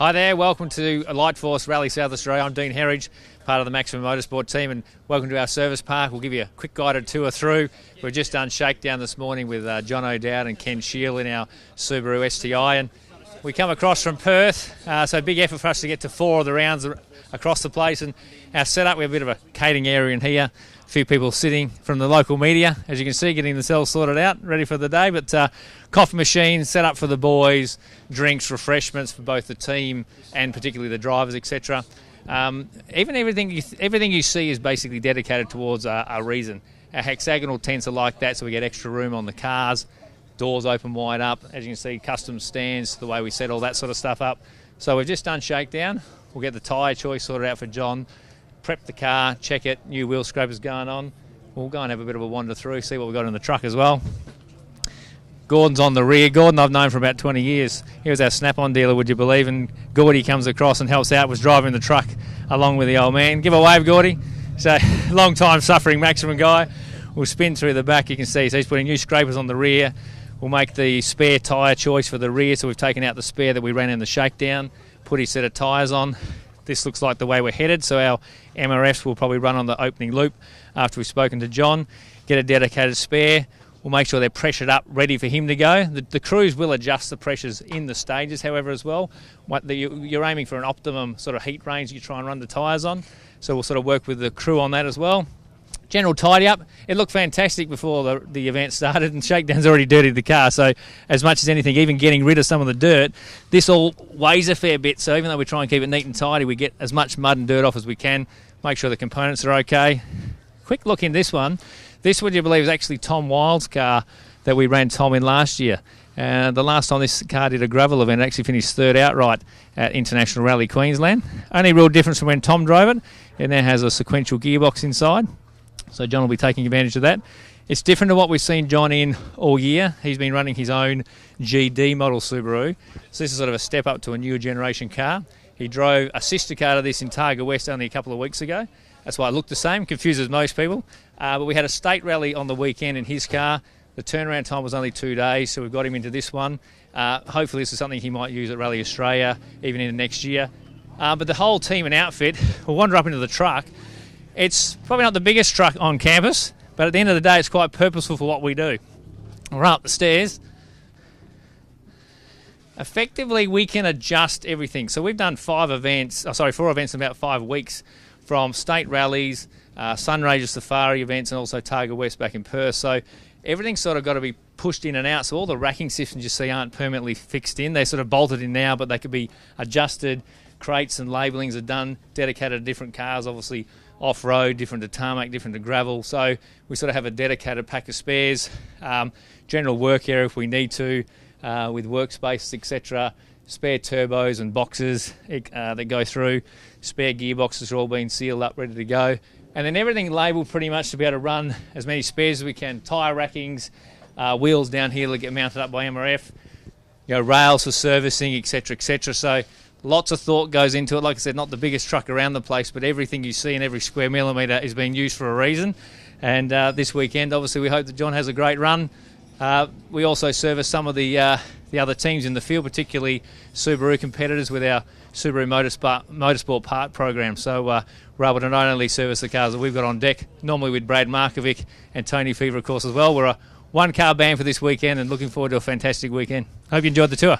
Hi there, welcome to Lightforce Rally South Australia. I'm Dean Herridge, part of the Maximum Motorsport team, and welcome to our service park. We'll give you a quick guided tour through. We've just done shakedown this morning with John O'Dowd and Ken Shield in our Subaru STI, and we come across from Perth, so big effort for us to get to 4 of the rounds across the place. And our setup, we have a bit of a catering area in here. A few people sitting from the local media, as you can see, getting themselves sorted out, ready for the day. But coffee machines set up for the boys, drinks, refreshments for both the team and particularly the drivers, etc. Everything you see is basically dedicated towards a reason. Our hexagonal tents are like that, so we get extra room on the cars. Doors open wide up. As you can see, custom stands, the way we set all that sort of stuff up. So we've just done shakedown. We'll get the tyre choice sorted out for John, prep the car, check it, new wheel scrapers going on. We'll go and have a bit of a wander through, see what we've got in the truck as well. Gordon's on the rear. Gordon I've known for about 20 years. He was our snap-on dealer, would you believe, and Gordy comes across and helps out, was driving the truck along with the old man. Give a wave, Gordy. So, long time suffering Maximum guy. We'll spin through the back, you can see. So he's putting new scrapers on the rear. We'll make the spare tyre choice for the rear, so we've taken out the spare that we ran in the shakedown, put his set of tyres on. This looks like the way we're headed, so our MRFs will probably run on the opening loop after we've spoken to John. Get a dedicated spare. We'll make sure they're pressured up, ready for him to go. The crews will adjust the pressures in the stages, however, as well. You're aiming for an optimum sort of heat range you try and run the tyres on, so we'll sort of work with the crew on that as well. General tidy up. It looked fantastic before the event started, and shakedown's already dirtied the car, so as much as anything, even getting rid of some of the dirt, this all weighs a fair bit, so even though we try and keep it neat and tidy, we get as much mud and dirt off as we can, make sure the components are okay. Quick look in this one. This, would you believe, is actually Tom Wild's car that we ran Tom in last year. The last time this car did a gravel event, it actually finished third outright at International Rally Queensland. Only real difference from when Tom drove it, it now has a sequential gearbox inside. So John will be taking advantage of that. It's different to what we've seen John in all year. He's been running his own GD model Subaru. So this is sort of a step up to a newer generation car. He drove a sister car to this in Targa West only a couple of weeks ago. That's why it looked the same, confuses most people. But we had a state rally on the weekend in his car. The turnaround time was only 2 days, so we've got him into this one. Hopefully this is something he might use at Rally Australia, even into next year. But the whole team and outfit will wander up into the truck. It's probably not the biggest truck on campus, but at the end of the day, it's quite purposeful for what we do. We'll run up the stairs. Effectively, we can adjust everything. So we've done 4 events in about 5 weeks, from state rallies, Sunraysia Safari events, and also Targa West back in Perth. So everything's sort of got to be pushed in and out. So all the racking systems you see aren't permanently fixed in. They're sort of bolted in now, but they could be adjusted. Crates and labellings are done, dedicated to different cars, obviously off-road, different to tarmac, different to gravel. So we sort of have a dedicated pack of spares, general work area if we need to, with workspaces, etc. Spare turbos and boxes that go through. Spare gearboxes are all being sealed up, ready to go. And then everything labelled pretty much to be able to run as many spares as we can. Tyre rackings, wheels down here that get mounted up by MRF, rails for servicing, etc., etc. So lots of thought goes into it. Like I said, not the biggest truck around the place, but everything you see in every square millimetre is being used for a reason. And this weekend, obviously, we hope that John has a great run. We also service some of the other teams in the field, particularly Subaru competitors with our Subaru Motorsport part program. So we're able to not only service the cars that we've got on deck, normally with Brad Markovic and Tony Fever, of course, as well. We're a one-car band for this weekend and looking forward to a fantastic weekend. Hope you enjoyed the tour.